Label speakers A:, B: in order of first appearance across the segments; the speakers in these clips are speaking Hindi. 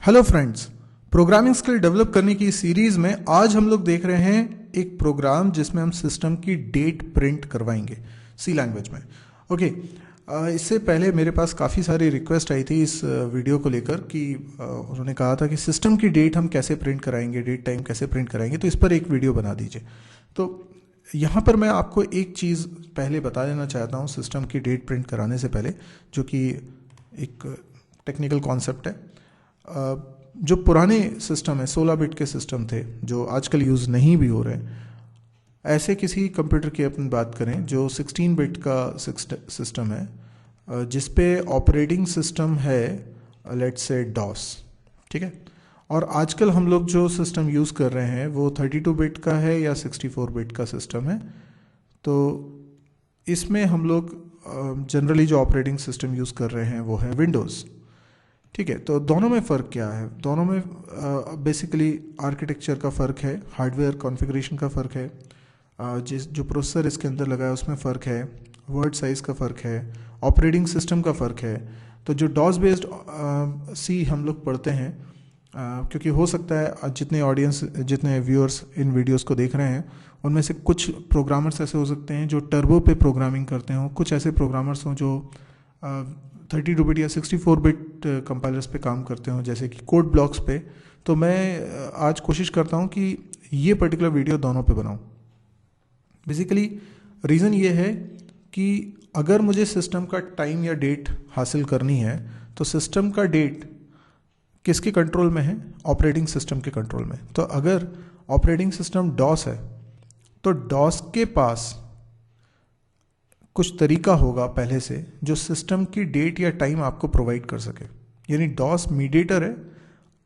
A: Hello friends, programming skill develop करने की सीरीज में आज हम लोग देख रहे हैं एक प्रोग्राम जिसमें हम सिस्टम की डेट प्रिंट करवाएंगे सी लैंग्वेज में। ओके, इससे पहले मेरे पास काफ़ी सारी रिक्वेस्ट आई थी इस वीडियो को लेकर कि उन्होंने कहा था कि सिस्टम की डेट हम कैसे प्रिंट कराएंगे, डेट टाइम कैसे प्रिंट कराएंगे, तो इस पर एक वीडियो बना दीजिए। तो यहाँ पर मैं आपको एक चीज़ पहले बता देना चाहता हूँ सिस्टम की डेट प्रिंट कराने से पहले, जो कि एक टेक्निकल कॉन्सेप्ट है। जो पुराने सिस्टम है 16 बिट के सिस्टम थे जो आजकल यूज़ नहीं भी हो रहे, ऐसे किसी कंप्यूटर की अपन बात करें जो 16 बिट का सिस्टम है जिस पे ऑपरेटिंग सिस्टम है लेट्स से डॉस, ठीक है। और आजकल हम लोग जो सिस्टम यूज़ कर रहे हैं वो 32 बिट का है या 64 बिट का सिस्टम है। तो इसमें हम लोग जनरली जो ऑपरेटिंग सिस्टम यूज़ कर रहे हैं वो है विंडोज़, ठीक है। तो दोनों में फ़र्क क्या है? दोनों में बेसिकली आर्किटेक्चर का फ़र्क है, हार्डवेयर कॉन्फ़िगरेशन का फ़र्क है, जो प्रोसेसर इसके अंदर लगा है उसमें फ़र्क है, वर्ड साइज़ का फ़र्क है, ऑपरेटिंग सिस्टम का फ़र्क है। तो जो डॉस बेस्ड सी हम लोग पढ़ते हैं, क्योंकि हो सकता है जितने व्यूअर्स इन वीडियोस को देख रहे हैं उनमें से कुछ प्रोग्रामर्स ऐसे हो सकते हैं जो टर्बो पे प्रोग्रामिंग करते हों, कुछ ऐसे प्रोग्रामर्स हों जो 32 बिट या 64 बिट कंपाइलर्स पे काम करते हों, जैसे कि कोड ब्लॉक्स पे। तो मैं आज कोशिश करता हूँ कि ये पर्टिकुलर वीडियो दोनों पे बनाऊँ। बेसिकली रीज़न ये है कि अगर मुझे सिस्टम का टाइम या डेट हासिल करनी है तो सिस्टम का डेट किसके कंट्रोल में है? ऑपरेटिंग सिस्टम के कंट्रोल में। तो अगर ऑपरेटिंग सिस्टम डॉस है तो डॉस के पास कुछ तरीका होगा पहले से जो सिस्टम की डेट या टाइम आपको प्रोवाइड कर सके। यानी डॉस मीडिएटर है,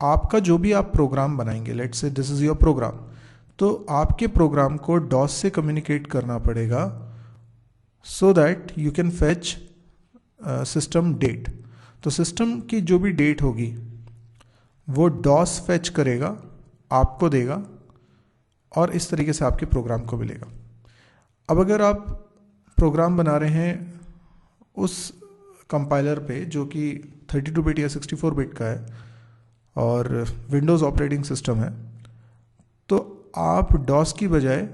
A: आपका जो भी आप प्रोग्राम बनाएंगे, let's say this is your programme, तो आपके प्रोग्राम को डॉस से कम्युनिकेट करना पड़ेगा so that you can fetch system date. तो सिस्टम की जो भी डेट होगी वो डॉस फेच करेगा, आपको देगा और इस तरीके से आपके प्रोग्राम को मिलेगा। अब अगर आप प्रोग्राम बना रहे हैं उस कंपाइलर पे जो कि 32 बिट या 64 बिट का है और विंडोज़ ऑपरेटिंग सिस्टम है, तो आप डॉस की बजाय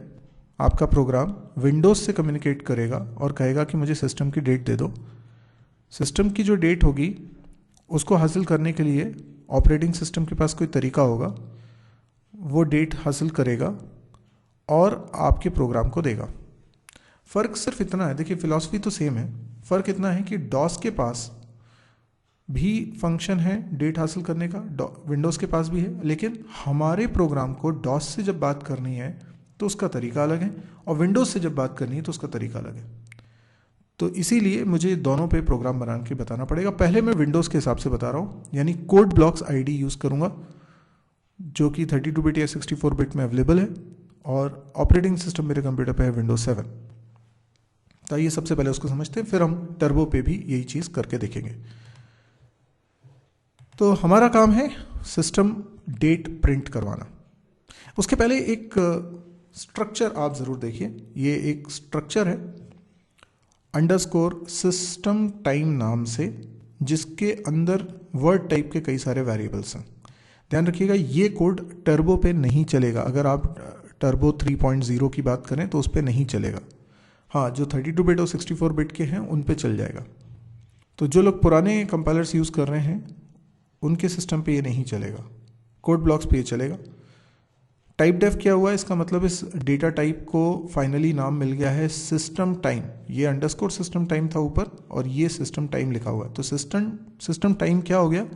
A: आपका प्रोग्राम विंडोज़ से कम्युनिकेट करेगा और कहेगा कि मुझे सिस्टम की डेट दे दो। सिस्टम की जो डेट होगी उसको हासिल करने के लिए ऑपरेटिंग सिस्टम के पास कोई तरीका होगा, वो डेट हासिल करेगा और आपके प्रोग्राम को देगा। फ़र्क सिर्फ इतना है, देखिए फिलॉसफी तो सेम है, फ़र्क इतना है कि डॉस के पास भी फंक्शन है डेट हासिल करने का, विंडोज़ के पास भी है, लेकिन हमारे प्रोग्राम को डॉस से जब बात करनी है तो उसका तरीका अलग है और विंडोज़ से जब बात करनी है तो उसका तरीका अलग है। तो इसीलिए मुझे दोनों पे प्रोग्राम बना के बताना पड़ेगा। पहले मैं विंडोज़ के हिसाब से बता रहा हूँ, यानी कोड ब्लॉक्स आईडी यूज़ करूँगा जो कि 32 बिट या 64 बिट में अवेलेबल है और ऑपरेटिंग सिस्टम मेरे कंप्यूटर पे है विंडोज़ 7। तो आइए सबसे पहले उसको समझते हैं, फिर हम टर्बो पे भी यही चीज़ करके देखेंगे। तो हमारा काम है सिस्टम डेट प्रिंट करवाना। उसके पहले एक स्ट्रक्चर आप ज़रूर देखिए, ये एक स्ट्रक्चर है अंडरस्कोर सिस्टम टाइम नाम से, जिसके अंदर वर्ड टाइप के कई सारे वेरिएबल्स हैं। ध्यान रखिएगा ये कोड टर्बो पे नहीं चलेगा। अगर आप टर्बो 3.0 की बात करें तो उस पर नहीं चलेगा। हाँ, जो 32 बिट और 64 बिट के हैं उन पे चल जाएगा। तो जो लोग पुराने कंपाइलर्स यूज़ कर रहे हैं उनके सिस्टम पे ये नहीं चलेगा, कोड ब्लॉक्स पे ये चलेगा। टाइप डेफ क्या हुआ है? इसका मतलब इस डेटा टाइप को फाइनली नाम मिल गया है सिस्टम टाइम। ये अंडरस्कोर सिस्टम टाइम था ऊपर और ये सिस्टम टाइम लिखा हुआ है, तो सिस्टम टाइम क्या हो गया?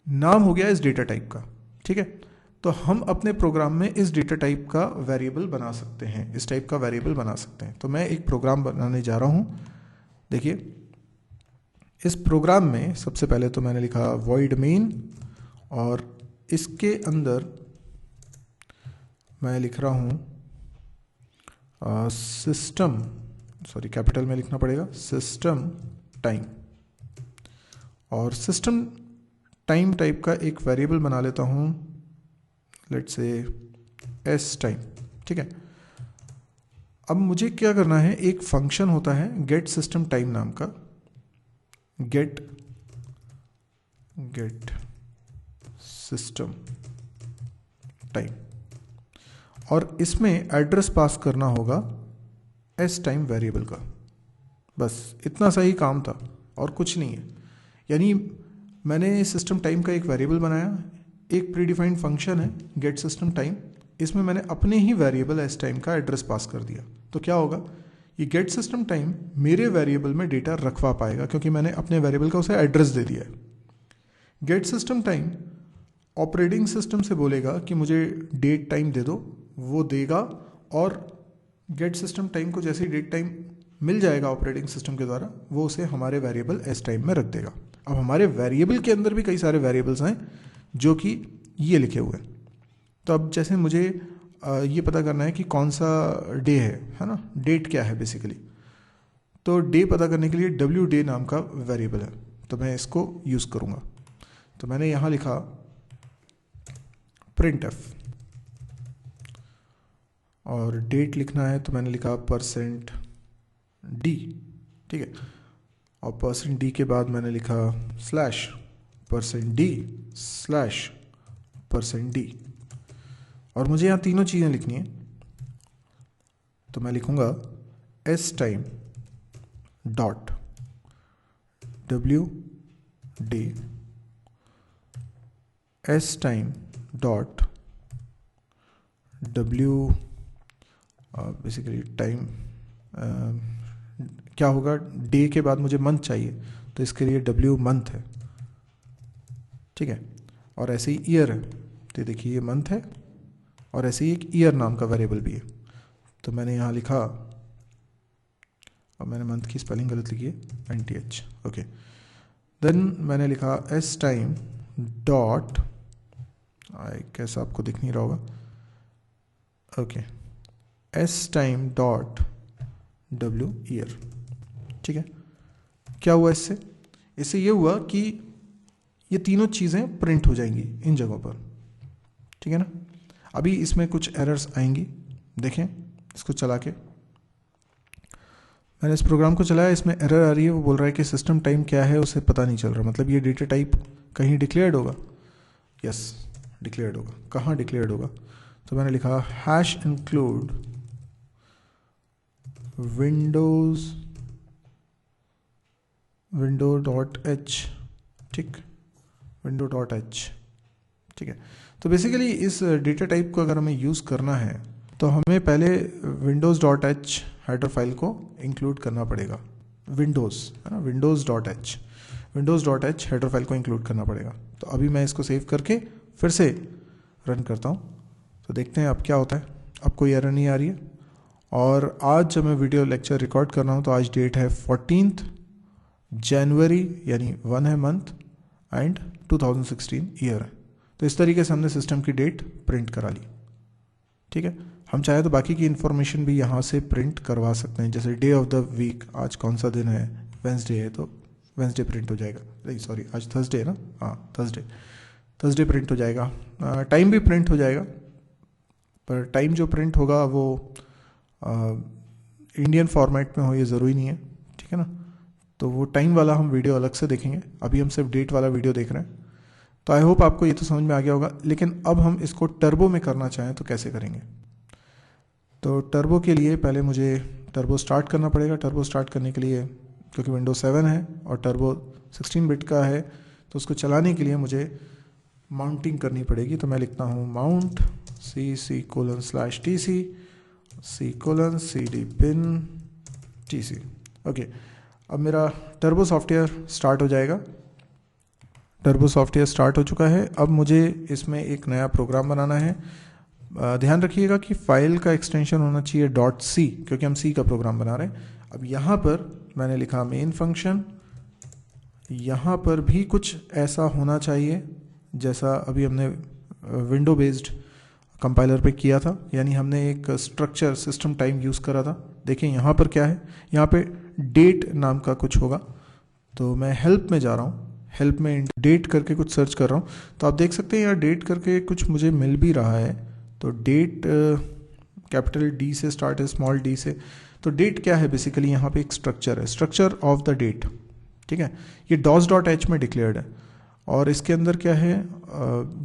A: नाम हो गया इस डेटा टाइप का, ठीक है। तो हम अपने प्रोग्राम में इस डेटा टाइप का वेरिएबल बना सकते हैं, इस टाइप का वेरिएबल बना सकते हैं। तो मैं एक प्रोग्राम बनाने जा रहा हूँ। देखिए इस प्रोग्राम में सबसे पहले तो मैंने लिखा void main और इसके अंदर मैं लिख रहा हूँ सिस्टम, सॉरी कैपिटल में लिखना पड़ेगा, सिस्टम टाइम। और सिस्टम टाइम टाइप का एक वेरिएबल बना लेता हूँ, लेट्स से एस टाइम, ठीक है। अब मुझे क्या करना है, एक फंक्शन होता है गेट सिस्टम टाइम नाम का, गेट सिस्टम टाइम, और इसमें एड्रेस पास करना होगा एस टाइम वेरिएबल का। बस इतना सा ही काम था और कुछ नहीं है। यानी मैंने सिस्टम टाइम का एक वेरिएबल बनाया, एक प्रीडिफाइंड फंक्शन है गेट सिस्टम टाइम, इसमें मैंने अपने ही वेरिएबल एस टाइम का एड्रेस पास कर दिया। तो क्या होगा, ये गेट सिस्टम टाइम मेरे वेरिएबल में डेटा रखवा पाएगा क्योंकि मैंने अपने वेरिएबल का उसे एड्रेस दे दिया है। Get system time operating system से बोलेगा कि मुझे डेट टाइम दे दो, वो देगा, और गेट सिस्टम टाइम को जैसे ही डेट टाइम मिल जाएगा ऑपरेटिंग सिस्टम के द्वारा, वो उसे हमारे वेरिएबल एस टाइम में रख देगा। अब हमारे वेरिएबल के अंदर भी कई सारे वेरिएबल्स हैं जो कि ये लिखे हुए हैं। तो अब जैसे मुझे ये पता करना है कि कौन सा डे है ना, डेट क्या है बेसिकली, तो डे पता करने के लिए डब्ल्यू डे नाम का वेरिएबल है, तो मैं इसको यूज़ करूँगा। तो मैंने यहाँ लिखा प्रिंट एफ, और डेट लिखना है तो मैंने लिखा %d, ठीक है, और %d के बाद मैंने लिखा स्लैश %d स्लैश %d, और मुझे यहाँ तीनों चीज़ें लिखनी है। तो मैं लिखूँगा S time dot W day, S time dot W basically time, क्या होगा, डे के बाद मुझे मंथ चाहिए तो इसके लिए डब्ल्यू मंथ है, ठीक है, और ऐसे ही ईयर है, तो देखिए ये मंथ है, और ऐसे ही एक ईयर नाम का वेरिएबल भी है। तो मैंने यहाँ लिखा, और मैंने मंथ की स्पेलिंग गलत लिखी है, NTH, ओके। देन मैंने लिखा एस टाइम डॉट, कैसा आपको दिख नहीं रहा होगा, okay, S time dot W year, ठीक है। क्या हुआ इससे, इससे ये हुआ कि ये तीनों चीज़ें प्रिंट हो जाएंगी इन जगहों पर, ठीक है ना। अभी इसमें कुछ एरर्स आएंगी, देखें इसको चला के, मैंने इस प्रोग्राम को चलाया, इसमें एरर आ रही है, वो बोल रहा है कि सिस्टम टाइम क्या है उसे पता नहीं चल रहा, मतलब ये डेटा टाइप कहीं डिक्लेयर्ड होगा, यस डिक्लेयर्ड होगा, कहाँ डिक्लेयर्ड होगा, तो मैंने लिखा हैश इंक्लूड window.h, ठीक, window.h, ठीक है। तो बेसिकली इस डेटा टाइप को अगर हमें यूज़ करना है तो हमें पहले windows.h हेडर फाइल को इंक्लूड करना पड़ेगा, विंडोज़ है ना, windows.h हेडर फाइल को इंक्लूड करना पड़ेगा। तो अभी मैं इसको सेव करके फिर से रन करता हूँ, तो देखते हैं अब क्या होता है। अब कोई एरर नहीं आ रही है, और आज जब मैं वीडियो लेक्चर रिकॉर्ड कर रहा हूँ तो आज डेट है 14 जनवरी, यानी 1 है मंथ, एंड 2016 ईयर है। तो इस तरीके से हमने सिस्टम की डेट प्रिंट करा ली, ठीक है। हम चाहे तो बाकी की इन्फॉर्मेशन भी यहाँ से प्रिंट करवा सकते हैं, जैसे डे ऑफ द वीक, आज कौन सा दिन है, वेंसडे है तो वेंसडे प्रिंट हो जाएगा, नहीं सॉरी आज थर्सडे है ना, हाँ थर्सडे प्रिंट हो जाएगा, टाइम भी प्रिंट हो जाएगा, पर टाइम जो प्रिंट होगा वो इंडियन फॉर्मेट में हो, ये ज़रूरी नहीं है, ठीक है ना। तो वो टाइम वाला हम वीडियो अलग से देखेंगे, अभी हम सिर्फ डेट वाला वीडियो देख रहे हैं। तो आई होप आपको ये तो समझ में आ गया होगा, लेकिन अब हम इसको टर्बो में करना चाहें तो कैसे करेंगे। तो टर्बो के लिए पहले मुझे टर्बो स्टार्ट करना पड़ेगा। टर्बो स्टार्ट करने के लिए, क्योंकि विंडोज 7 है और टर्बो 16 बिट का है, तो उसको चलाने के लिए मुझे माउंटिंग करनी पड़ेगी। तो मैं लिखता हूँ mount c:/tc c:/cd bin tc, okay. अब मेरा टर्बो सॉफ्टवेयर स्टार्ट हो जाएगा। टर्बो सॉफ्टवेयर स्टार्ट हो चुका है। अब मुझे इसमें एक नया प्रोग्राम बनाना है। ध्यान रखिएगा कि फाइल का एक्सटेंशन होना चाहिए .c, क्योंकि हम C का प्रोग्राम बना रहे हैं। अब यहाँ पर मैंने लिखा मेन फंक्शन, यहाँ पर भी कुछ ऐसा होना चाहिए जैसा अभी हमने विंडो बेस्ड कंपाइलर पे किया था, यानी हमने एक स्ट्रक्चर सिस्टम टाइम यूज़ करा था। देखिए यहाँ पर क्या है, यहाँ पे डेट नाम का कुछ होगा। तो मैं हेल्प में जा रहा हूँ, हेल्प में डेट करके कुछ सर्च कर रहा हूँ, तो आप देख सकते हैं यहाँ डेट करके कुछ मुझे मिल भी रहा है। तो डेट कैपिटल D से स्टार्ट है, स्मॉल d से। तो डेट क्या है, बेसिकली यहाँ पे एक स्ट्रक्चर है, स्ट्रक्चर ऑफ द डेट, ठीक है। ये DOS.h में डिक्लेयर्ड है, और इसके अंदर क्या है,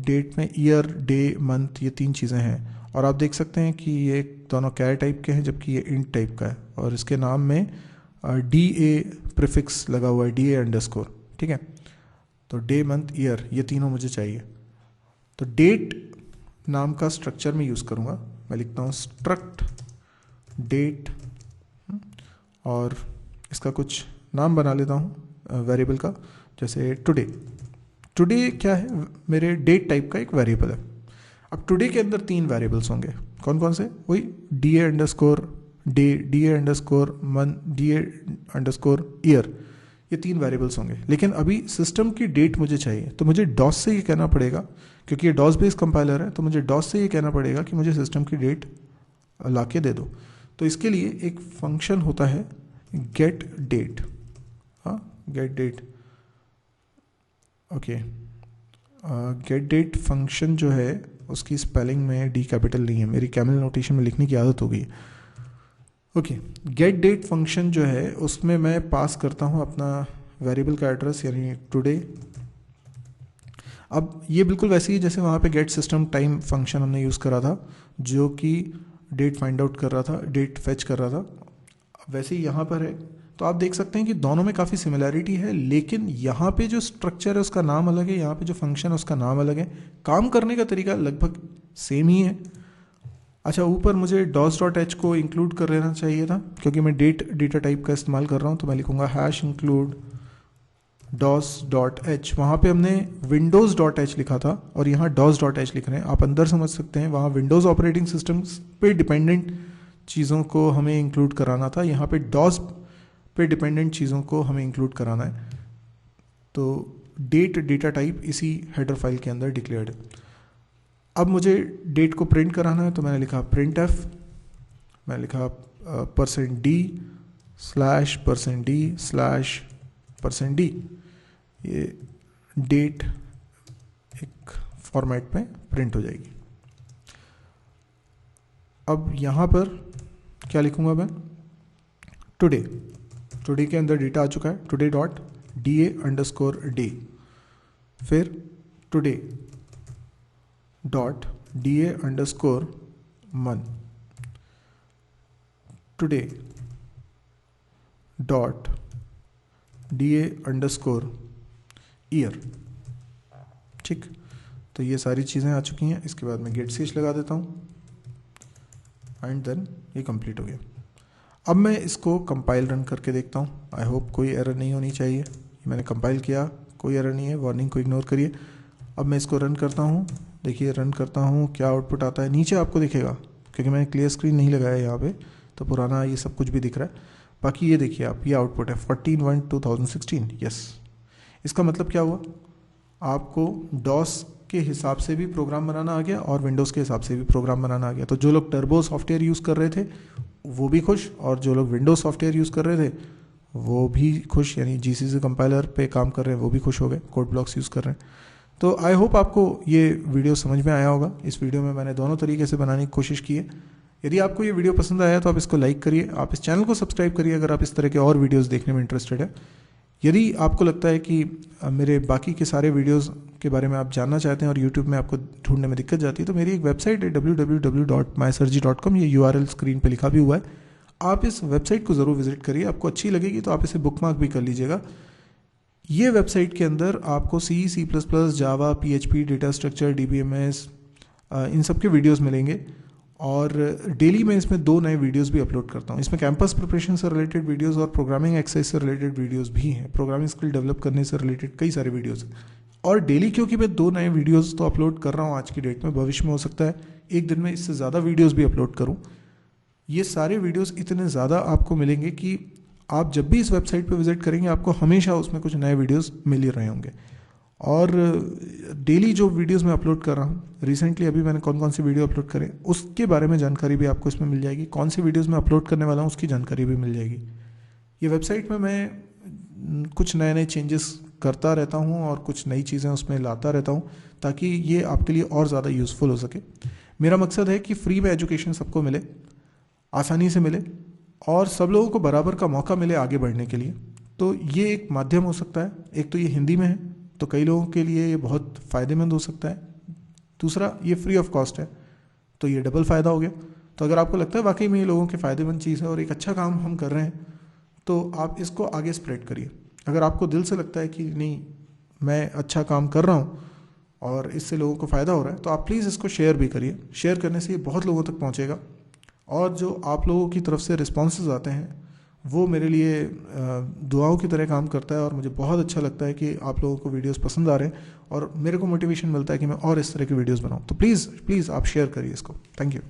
A: डेट में ईयर, डे, मंथ, ये 3 चीज़ें हैं। और आप देख सकते हैं कि ये दोनों कैर टाइप के हैं जबकि ये इंट टाइप का है, और इसके नाम में DA प्रीफिक्स लगा हुआ है, DA_, ठीक है। तो डे, मंथ, ईयर, ये तीनों मुझे चाहिए। तो डेट नाम का स्ट्रक्चर में यूज़ करूँगा। मैं लिखता हूँ स्ट्रक्ट डेट, और इसका कुछ नाम बना लेता हूँ वेरिएबल का, जैसे टुडे। टुडे क्या है, मेरे डेट टाइप का एक वेरिएबल है। अब टुडे के अंदर 3 वेरिएबल्स होंगे, कौन कौन से, वही DA_, day, DA_, month, DA_, year, ये 3 वेरिएबल्स होंगे। लेकिन अभी सिस्टम की डेट मुझे चाहिए, तो मुझे डॉस से ये कहना पड़ेगा, क्योंकि ये डॉस बेस्ड कंपाइलर है, तो मुझे डॉस से ये कहना पड़ेगा कि मुझे सिस्टम की डेट ला के दे दो। तो इसके लिए एक फंक्शन होता है गेट डेट, हाँ, get date, okay. Get date function जो है उसकी स्पेलिंग में डी कैपिटल नहीं है, मेरी कैमल नोटेशन में लिखने की आदत हो गई। ओके, गेट डेट फंक्शन जो है उसमें मैं पास करता हूँ अपना वेरिएबल का एड्रेस, यानी टुडे। अब ये बिल्कुल वैसे ही जैसे वहाँ पे गेट सिस्टम टाइम फंक्शन हमने यूज़ करा था, जो कि डेट फाइंड आउट कर रहा था, डेट फेच कर रहा था, वैसे ही यहाँ पर है। तो आप देख सकते हैं कि दोनों में काफ़ी सिमिलैरिटी है, लेकिन यहाँ पे जो स्ट्रक्चर है उसका नाम अलग है, यहाँ पे जो फंक्शन है उसका नाम अलग है, काम करने का तरीका लगभग सेम ही है। अच्छा, ऊपर मुझे DOS.h को इंक्लूड कर लेना चाहिए था, क्योंकि मैं डेट डेटा टाइप का इस्तेमाल कर रहा हूँ, तो मैं लिखूँगा #include DOS.h। वहाँ पे हमने Windows.h लिखा था और यहाँ DOS.h लिख रहे हैं, आप अंदर समझ सकते हैं, वहाँ विंडोज़ ऑपरेटिंग सिस्टम्स पे डिपेंडेंट चीज़ों को हमें इंक्लूड कराना था, यहाँ पे DOS पे डिपेंडेंट चीज़ों को हमें इंक्लूड कराना है। तो डेट डेटा टाइप इसी हेडर फाइल के अंदर डिक्लेयर्ड है। अब मुझे डेट को प्रिंट कराना है, तो मैंने लिखा printf, मैंने लिखा %d/d/%d, ये डेट एक फॉर्मेट में प्रिंट हो जाएगी। अब यहाँ पर क्या लिखूँगा मैं, टुडे। टुडे के अंदर डेटा आ चुका है, today.da_day, फिर today.da_month, today.da_year, ठीक। तो ये सारी चीज़ें आ चुकी हैं। इसके बाद मैं गेट ch लगा देता हूँ, एंड देन ये कंप्लीट हो गया। अब मैं इसको कंपाइल रन करके देखता हूँ। आई होप कोई एरर नहीं होनी चाहिए। मैंने कंपाइल किया, कोई एरर नहीं है, वार्निंग को इग्नोर करिए। अब मैं इसको रन करता हूँ, देखिए रन करता हूँ, क्या आउटपुट आता है नीचे आपको दिखेगा, क्योंकि मैंने क्लियर स्क्रीन नहीं लगाया यहाँ पे, तो पुराना ये सब कुछ भी दिख रहा है। बाकी ये देखिए आप, ये आउटपुट है 14/1/2016। यस, इसका मतलब क्या हुआ, आपको डॉस के हिसाब से भी प्रोग्राम बनाना आ गया और विंडोज़ के हिसाब से भी प्रोग्राम बनाना आ गया। तो जो लोग टर्बो सॉफ्टवेयर यूज़ कर रहे थे वो भी खुश, और जो लोग विंडोज़ सॉफ्टवेयर यूज़ कर रहे थे वो भी खुश, यानी GCC कंपाइलर पे काम कर रहे हैं वो भी खुश हो गए, कोड ब्लॉक्स यूज़ कर रहे हैं। तो आई होप आपको ये वीडियो समझ में आया होगा। इस वीडियो में मैंने दोनों तरीके से बनाने की कोशिश की है। यदि आपको ये वीडियो पसंद आया तो आप इसको लाइक करिए, आप इस चैनल को सब्सक्राइब करिए अगर आप इस तरह के और वीडियोस देखने में इंटरेस्टेड है। यदि आपको लगता है कि मेरे बाकी के सारे वीडियोस के बारे में आप जानना चाहते हैं और यूट्यूब में आपको ढूंढने में दिक्कत जाती है, तो मेरी एक वेबसाइट है www.mysurgery.com, ये URL स्क्रीन पे लिखा भी हुआ है। आप इस वेबसाइट को ज़रूर विजिट करिए, आपको अच्छी लगेगी तो आप इसे बुकमार्क भी कर लीजिएगा। ये वेबसाइट के अंदर आपको C, C++, जावा, PHP, डेटा स्ट्रक्चर, DBMS, इन सब के वीडियोज़ मिलेंगे। और डेली मैं इसमें 2 नए वीडियोस भी अपलोड करता हूँ। इसमें कैंपस प्रिपरेशन से रिलेटेड वीडियोस और प्रोग्रामिंग एक्सरसाइज से रिलेटेड वीडियोस भी हैं, प्रोग्रामिंग स्किल डेवलप करने से रिलेटेड कई सारे वीडियोस। और डेली क्योंकि मैं 2 नए वीडियोस तो अपलोड कर रहा हूँ आज की डेट में, भविष्य में हो सकता है एक दिन में इससे ज़्यादा वीडियोज़ भी अपलोड करूँ। ये सारे वीडियोज़ इतने ज़्यादा आपको मिलेंगे कि आप जब भी इस वेबसाइट पर विजिट करेंगे आपको हमेशा उसमें कुछ नए वीडियोज़ मिल ही रहे होंगे। और डेली जो वीडियोस मैं अपलोड कर रहा हूँ, रिसेंटली अभी मैंने कौन कौन सी वीडियो अपलोड करें उसके बारे में जानकारी भी आपको इसमें मिल जाएगी, कौन सी वीडियोस मैं अपलोड करने वाला हूँ उसकी जानकारी भी मिल जाएगी। ये वेबसाइट में मैं कुछ नए नए चेंजेस करता रहता हूँ और कुछ नई चीज़ें उसमें लाता रहता हूँ ताकि ये आपके लिए और ज़्यादा यूज़फुल हो सके। मेरा मकसद है कि फ्री में एजुकेशन सबको मिले, आसानी से मिले और सब लोगों को बराबर का मौका मिले आगे बढ़ने के लिए। तो ये एक माध्यम हो सकता है। एक तो ये हिंदी में है तो कई लोगों के लिए ये बहुत फ़ायदेमंद हो सकता है। दूसरा, ये फ्री ऑफ कॉस्ट है, तो ये डबल फ़ायदा हो गया। तो अगर आपको लगता है वाकई में ये लोगों के फ़ायदेमंद चीज़ है और एक अच्छा काम हम कर रहे हैं, तो आप इसको आगे स्प्रेड करिए। अगर आपको दिल से लगता है कि नहीं, मैं अच्छा काम कर रहा हूँ और इससे लोगों को फ़ायदा हो रहा है, तो आप प्लीज़ इसको शेयर भी करिए। शेयर करने से ये बहुत लोगों तक पहुँचेगा, और जो आप लोगों की तरफ से रिस्पॉन्सेज आते हैं वो मेरे लिए दुआओं की तरह काम करता है, और मुझे बहुत अच्छा लगता है कि आप लोगों को वीडियोस पसंद आ रहे हैं, और मेरे को मोटिवेशन मिलता है कि मैं और इस तरह की वीडियोस बनाऊं। तो प्लीज़ प्लीज़ आप शेयर करिए इसको। Thank you.